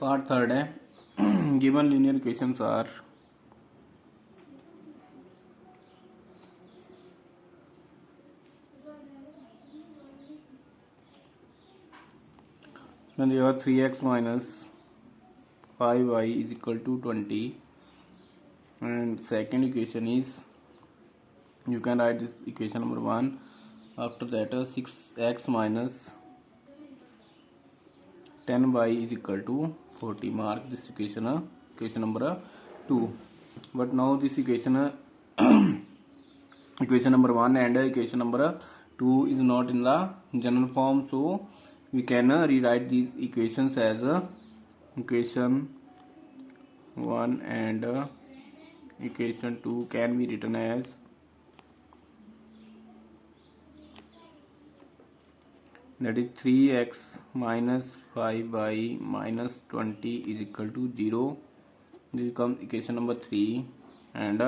Part third है given linear equations are when you have 3x minus 5y is equal to 20, and second equation is you can write this equation number 1. After that 6x minus 10y is equal to 40. Mark this equation equation number 2. But now this equation equation number 1 and equation number 2 is not in the general form, so we can rewrite these equations as equation 1 and equation 2 can be written as that is 3x minus 5y minus 20 is equal to 0. This becomes equation number 3, and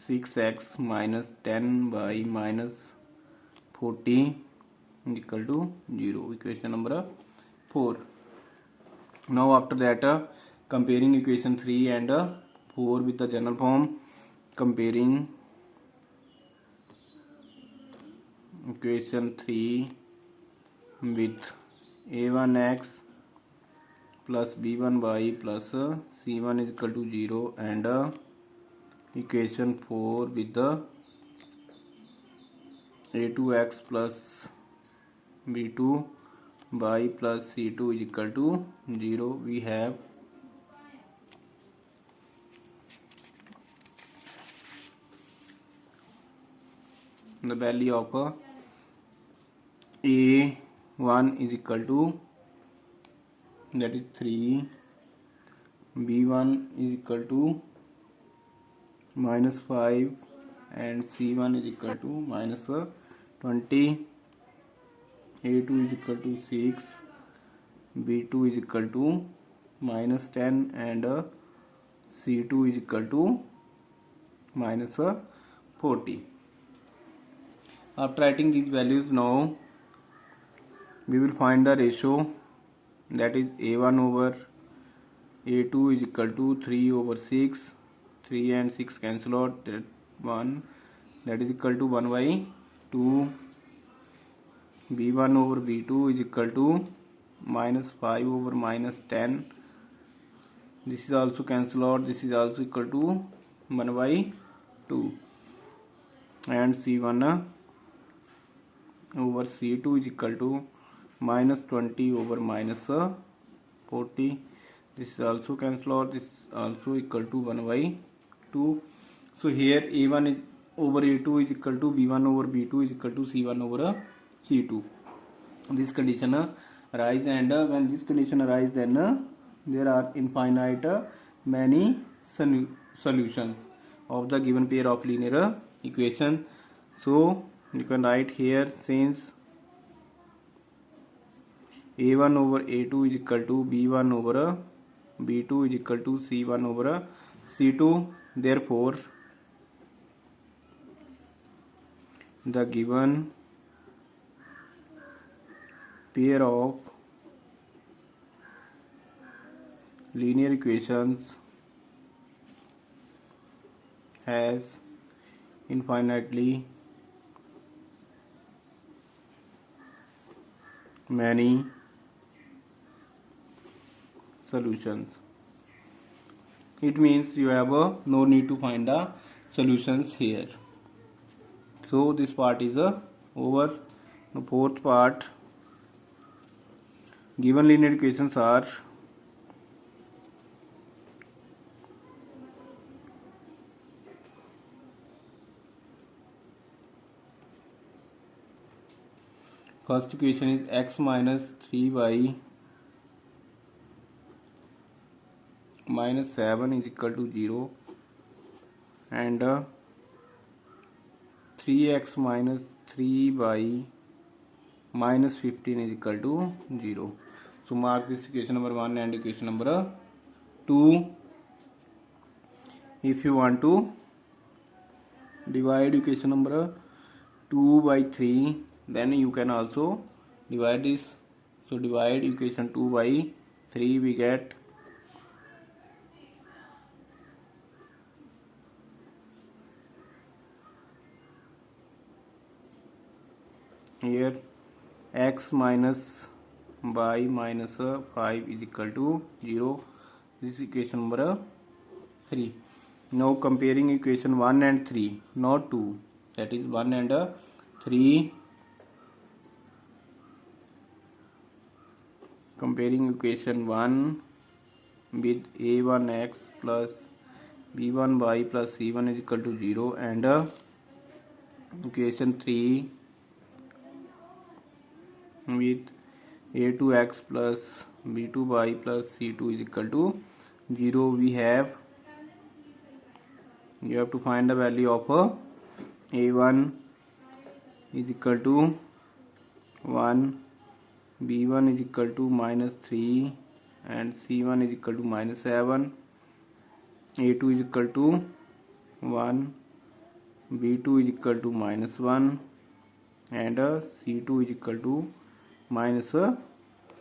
6x minus 10y minus 40 is equal to 0, equation number 4. Now after that comparing equation 3 and 4 with the general form, comparing equation 3 with a1x plus b1y plus c1 is equal to 0, and equation 4 with the a2x plus b2y plus c2 is equal to 0, we have the value of a1 is equal to that is 3, b1 is equal to minus 5, and c1 is equal to minus 20, a2 is equal to 6, b2 is equal to minus 10, and c2 is equal to minus 40. After writing these values, now we will find the ratio, that is a1 over a2 is equal to 3 over 6, 3 and 6 cancel out, that 1, that is equal to 1 by 2. b1 over b2 is equal to minus 5 over minus 10, this is also cancel out, this is also equal to 1 by 2, and c1 over c2 is equal to minus 20 over minus 40, this is also cancel out, this is also equal to 1 by 2. So here a1 is over a2 is equal to b1 over b2 is equal to c1 over c2. This condition arise, and when this condition arise, then there are infinite many solutions of the given pair of linear equation. So you can write here, since a1 over a2 is equal to b1 over b2 is equal to c1 over c2, therefore the given pair of linear equations has infinitely many solutions. It means you have no need to find the solutions here. So this part is over. The fourth part, given linear equations are first equation is x minus 3y minus 7 is equal to 0, and 3x minus 3y minus 15 is equal to 0. So mark this equation number 1 and equation number 2. If you want to divide equation number 2 by 3, then you can also divide this. So divide equation 2 by 3 we get here x minus y minus 5 is equal to 0. This is equation number 3. Now comparing equation 1 and 3, not 2, that is 1 and 3. Comparing equation 1 with a1x plus b1y plus c1 is equal to 0 and equation 3 with a2x plus b2y plus c2 is equal to 0. You have to find the value of a1 is equal to 1, b1 is equal to minus 3 and c1 is equal to minus 7, a2 is equal to 1, b2 is equal to minus 1 and c2 is equal to minus 5.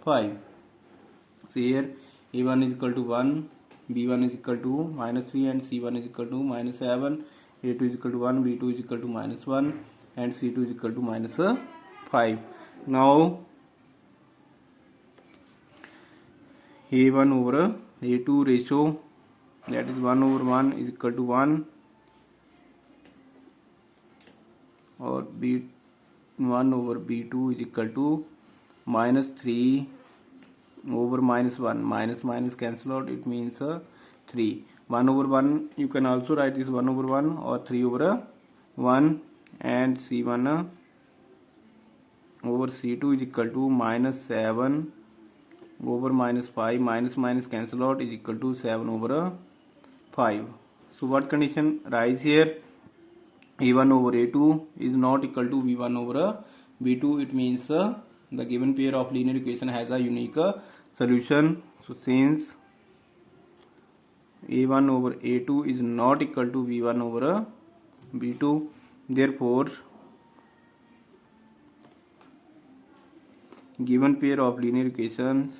So here a1 is equal to 1, b1 is equal to minus 3 and c1 is equal to minus 7, a2 is equal to 1, b2 is equal to minus 1 and c2 is equal to minus 5. Now a1 over a2 ratio, that is 1 over 1 is equal to 1, or b1 over b2 is equal to minus 3 over minus 1. Minus cancel out, it means 3. 1 over 1 you can also write this 1 over 1 or 3 over 1, and c1 over c2 is equal to minus 7 over minus 5. Minus cancel out is equal to 7 over 5. So what condition rise here? a1 over a2 is not equal to b1 over b2. It means the given pair of linear equation has a unique solution. So since a1 over a2 is not equal to b1 over b2, therefore given pair of linear equations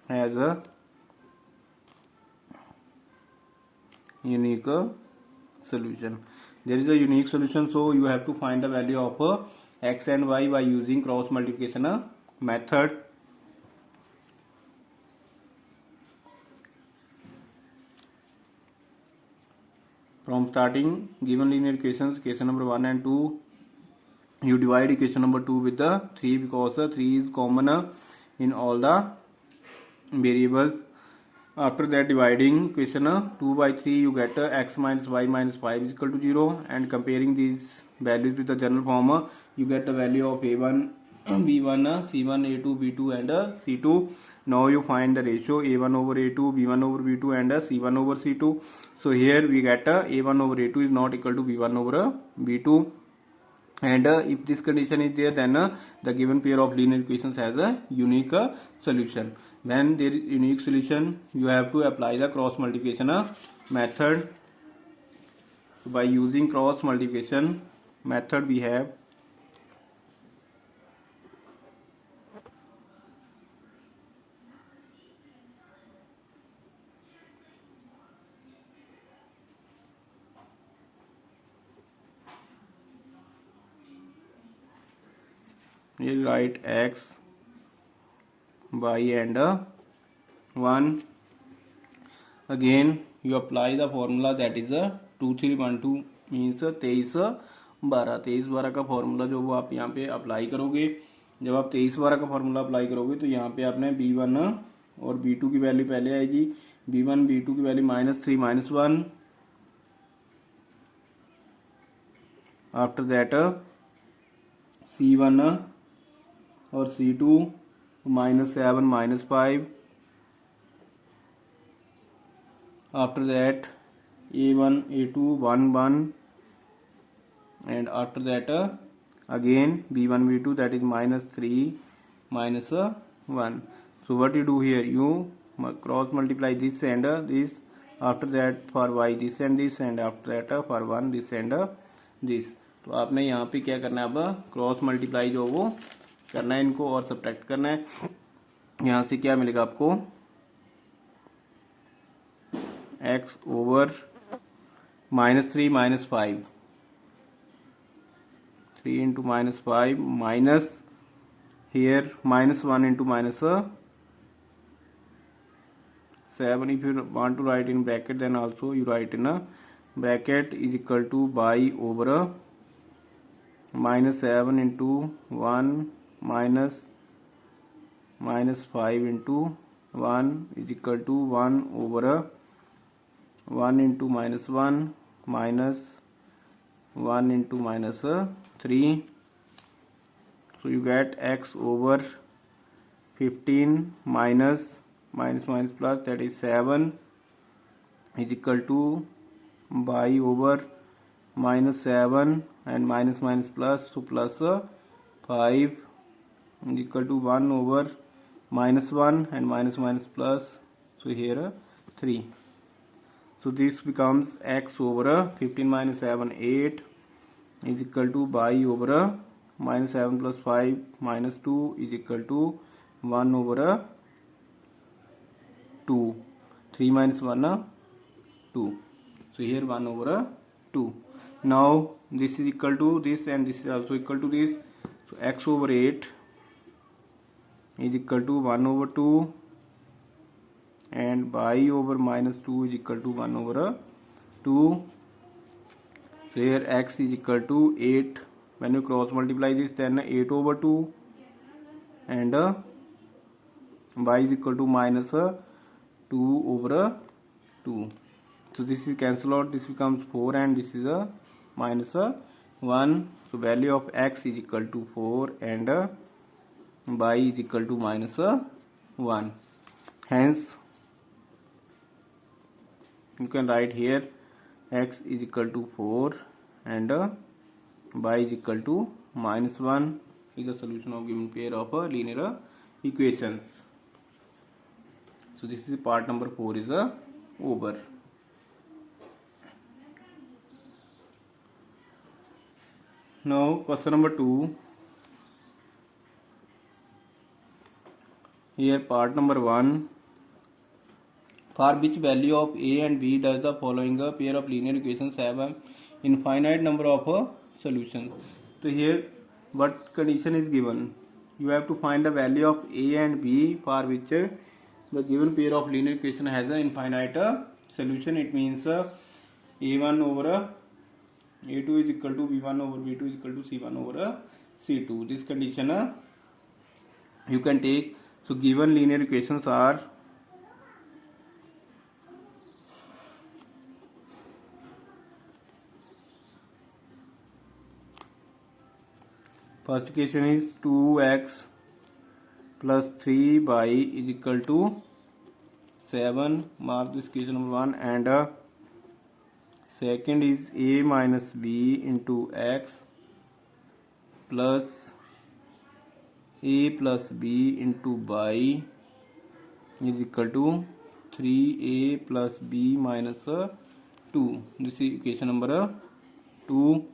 has a unique solution. There is a unique solution, so you have to find the value of x and y by using cross multiplication method. From starting given linear equations, equation number 1 and 2, you divide equation number 2 with the 3 because 3 is common in all the variables. After that, dividing equation 2 by 3, you get x minus y minus 5 is equal to 0, and comparing these values with the general form, you get the value of a1, b1, c1, a2, b2 and c2. Now you find the ratio a1 over a2, b1 over b2 and c1 over c2. So here we get a1 over a2 is not equal to b1 over b2, and if this condition is there, then the given pair of linear equations has a unique solution. When there is unique solution, you have to apply the cross multiplication method. So by using cross multiplication method, we have you write x, y and 1. Again you apply the formula, that is 2 3 1 2 means 23 12 का formula जो वो आप यहाँ पे apply करोगे. जब आप 23 12 का फॉर्मूला अप्लाई करोगे तो यहाँ पे आपने b1 और b2 की वैल्यू पहले आएगी. b1 b2 की वैल्यू -3 -1. आफ्टर दैट c1 और c2 -7 -5. after that a1 a2 1 1, and after that again b1 b2, that is -3 -1. So what you do here, you cross multiply this and this. After that for y this and this, and after that for 1 this and this. तो आपने यहाँ पे क्या करना है, अब cross multiply जो वो करना है इनको और सब्ट्रैक्ट करना है। यहाँ से क्या मिलेगा आपको, x over -3 -5, 3 into -5 minus here -1 into -7. If you want to write in bracket, then also you write in a bracket is equal to by over -7 into 1 minus -5 into 1 is equal to 1 over 1 into -1 minus 1 into -3. So you get x over 15 minus plus, that is 7, is equal to by over -7 and minus plus, so plus 5 is equal to 1 over -1 and minus plus, so here 3. So this becomes x over 15 minus 7, 8, is equal to by over -7 plus 5 minus 2 is equal to 1 over 2. 3 minus 1, 2. So here 1 over 2. Now this is equal to this and this is also equal to this. So x over 8 is equal to 1 over 2 and by over -2 is equal to 1 over 2. So here x is equal to 8. When you cross multiply this, then 8 over 2 and y is equal to -2 over 2. So this is cancel out, this becomes 4 and this is a -1. So value of x is equal to 4 and y is equal to -1. Hence you can write here x is equal to 4 and y is equal to -1 is the solution of given pair of linear equations. So this is part number 4 is over. Now question number 2. Here part number 1. For which value of a and b does the following pair of linear equations have an infinite number of solutions? So here what condition is given? You have to find the value of a and b for which the given pair of linear equation has an infinite solution. It means a1 over a2 is equal to b1 over b2 is equal to c1 over c2. This condition you can take. So given linear equations are first equation is 2x plus 3y is equal to 7. Mark this equation number 1. And second is a minus b into x plus a plus b into y is equal to 3a plus b minus 2. This is equation number 2.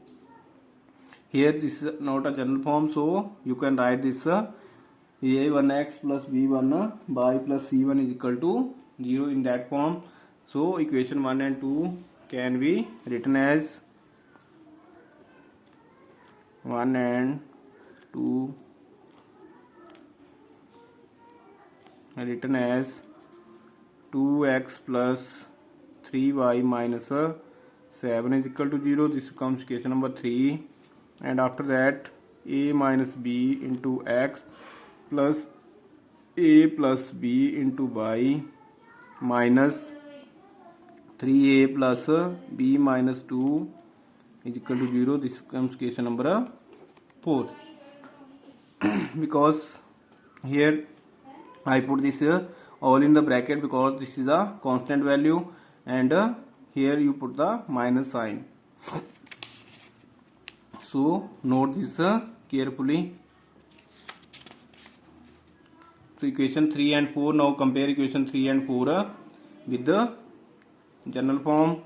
Here this is not a general form, so you can write this a1x plus b1y plus c1 is equal to 0 in that form. So equation 1 and 2 can be written as 1 and 2 written as 2x plus 3y minus 7 is equal to 0. This becomes equation number 3. And after that a minus b into x plus a plus b into y minus 3a plus b minus 2 is equal to 0. This becomes equation number 4. Because here I put this all in the bracket because this is a constant value, and here you put the minus sign. So note this carefully. So equation 3 and 4. Now compare equation 3 and 4 with the general form.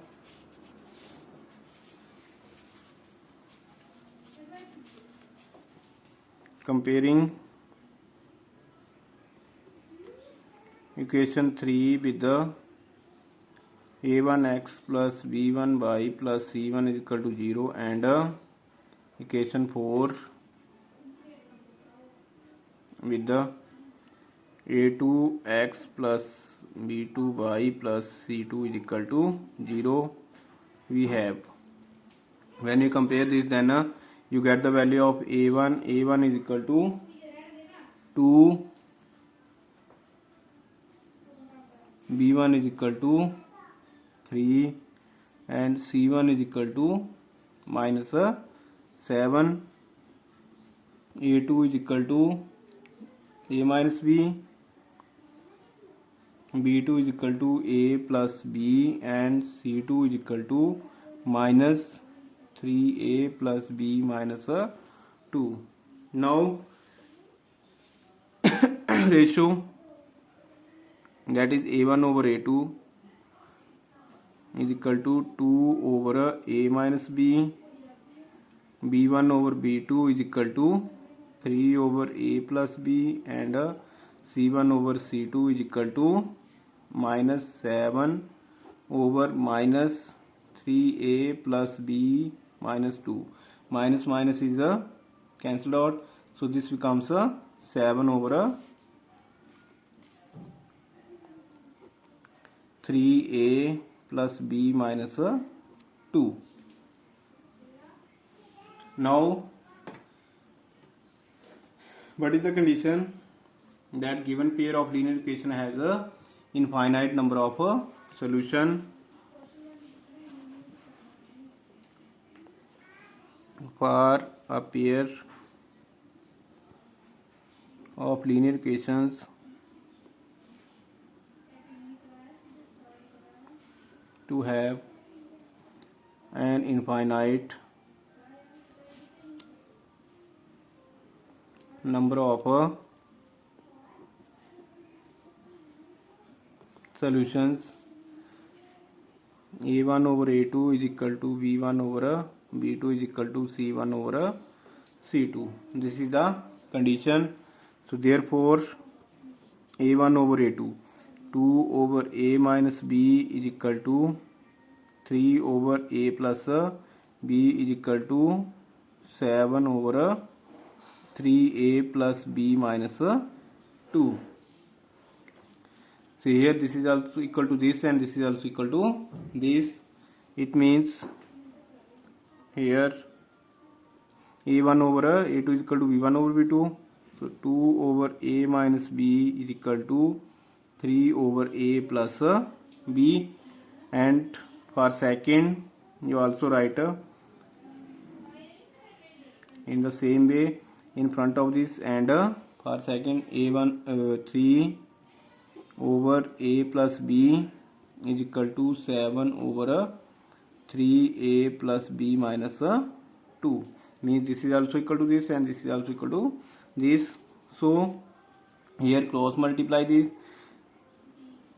comparing equation 3 with the a1x plus b1y plus c1 is equal to 0 and equation 4 with the a2x plus b2y plus c2 is equal to 0 we have. When you compare this, then you get the value of a1 is equal to 2, b1 is equal to 3 and c1 is equal to minus 7, a2 is equal to a minus b, b2 is equal to a plus b and c2 is equal to minus 3a plus b minus 2. Now ratio, that is a1 over a2 is equal to 2 over a minus b, b1 over b2 is equal to 3 over a plus b and c1 over c2 is equal to minus 7 over minus 3a plus b minus 2. Minus minus is cancelled out, so this becomes 7 over 3a plus b minus 2. Now what is the condition? That given pair of linear equation has a infinite number of solution. For a pair of linear equations to have an infinite number of solutions, a1 over a2 is equal to b1 over b2 is equal to c1 over c2. This is the condition. So therefore a1 over a2, 2 over a minus b is equal to 3 over a plus b is equal to 7 over 3a plus b minus 2. So here this is also equal to this and this is also equal to this. It means here a1 over a2 is equal to b1 over b2. So 2 over a minus b is equal to 3 over a plus b, and for second you also write in the same way in front of this, and for second a1 3 over a plus b is equal to 7 over 3a plus b minus 2. Means this is also equal to this and this is also equal to this. So here cross multiply this,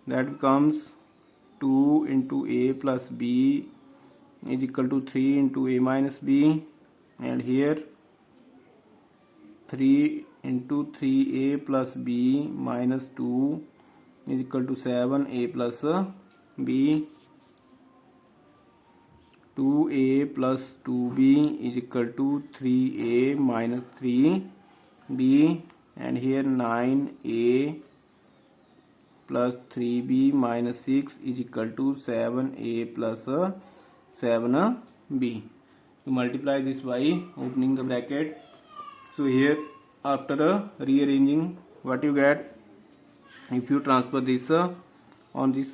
that becomes 2 into a plus b is equal to 3 into a minus b, and here 3 into 3a plus b minus 2 is equal to 7a plus b. 2a plus 2b is equal to 3a minus 3b, and here 9a plus 3b minus 6 is equal to 7a plus 7b. You multiply this by opening the bracket. So here after rearranging, what you get, if you transfer this on this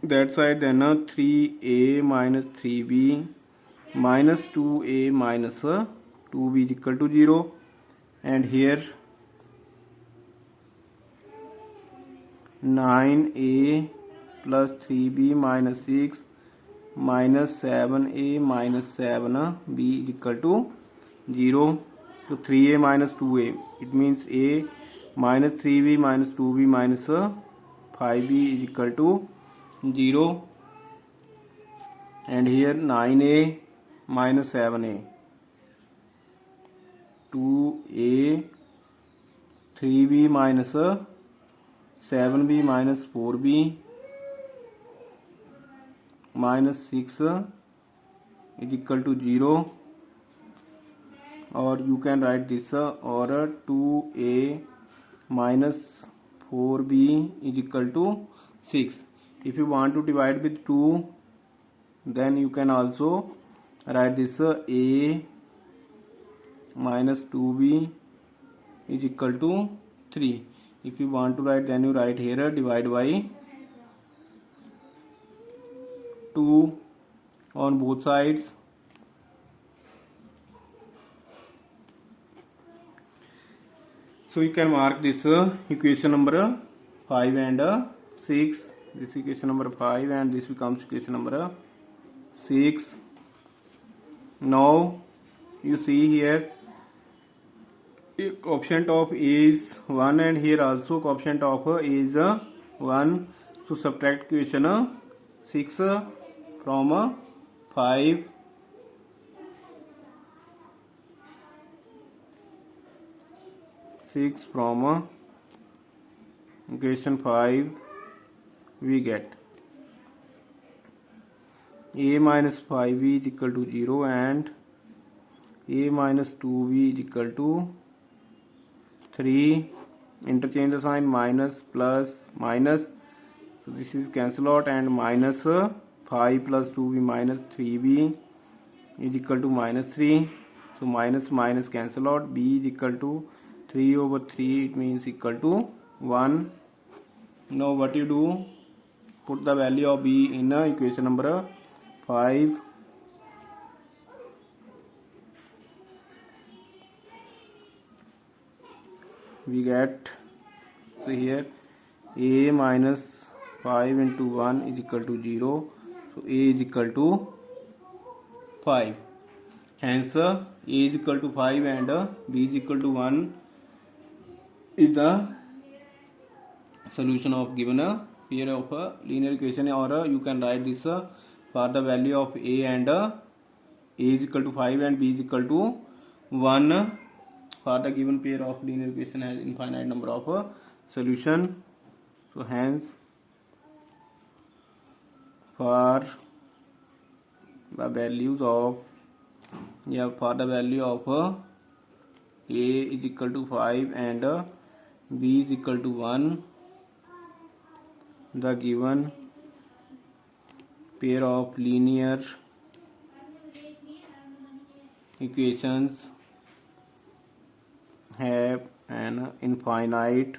that side, then 3a minus 3b minus 2a minus 2b is equal to 0, and here 9a plus 3b minus 6 minus 7a minus 7b is equal to 0. So 3a minus 2a, it means a minus 3b minus 2b minus 5b is equal to 0, and here 9a minus 7a, 2a 3b minus 7b minus 4b minus 6 is equal to 0, or you can write this or 2a minus 4b is equal to 6. If you want to divide with 2, then you can also write this a minus 2b is equal to 3. If you want to write, then you write here divide by 2 on both sides. So you can mark this equation number 5 and 6. This equation number 5 and this becomes equation number 6. Now you see here coefficient of a is 1 and here also coefficient of a is 1. So subtract equation 6 from 5. From equation 5 we get a minus 5b is equal to 0 and a minus 2b is equal to 3. Interchange the sign, minus plus minus, so this is cancel out, and minus 5 plus 2b minus 3b is equal to minus 3. So minus minus cancel out, b is equal to 3 over 3, it means equal to 1. Now what you do, put the value of b in equation number 5. We get, so here a minus 5 into 1 is equal to 0. So a is equal to 5. Hence a is equal to 5 and b is equal to 1 is the solution of given pair of linear equation, or you can write this for the value of a and a is equal to 5 and b is equal to 1 for the given pair of linear equation has infinite number of solution. So hence for the values of for the value of a is equal to 5 and b is equal to 1, the given pair of linear equations have an infinite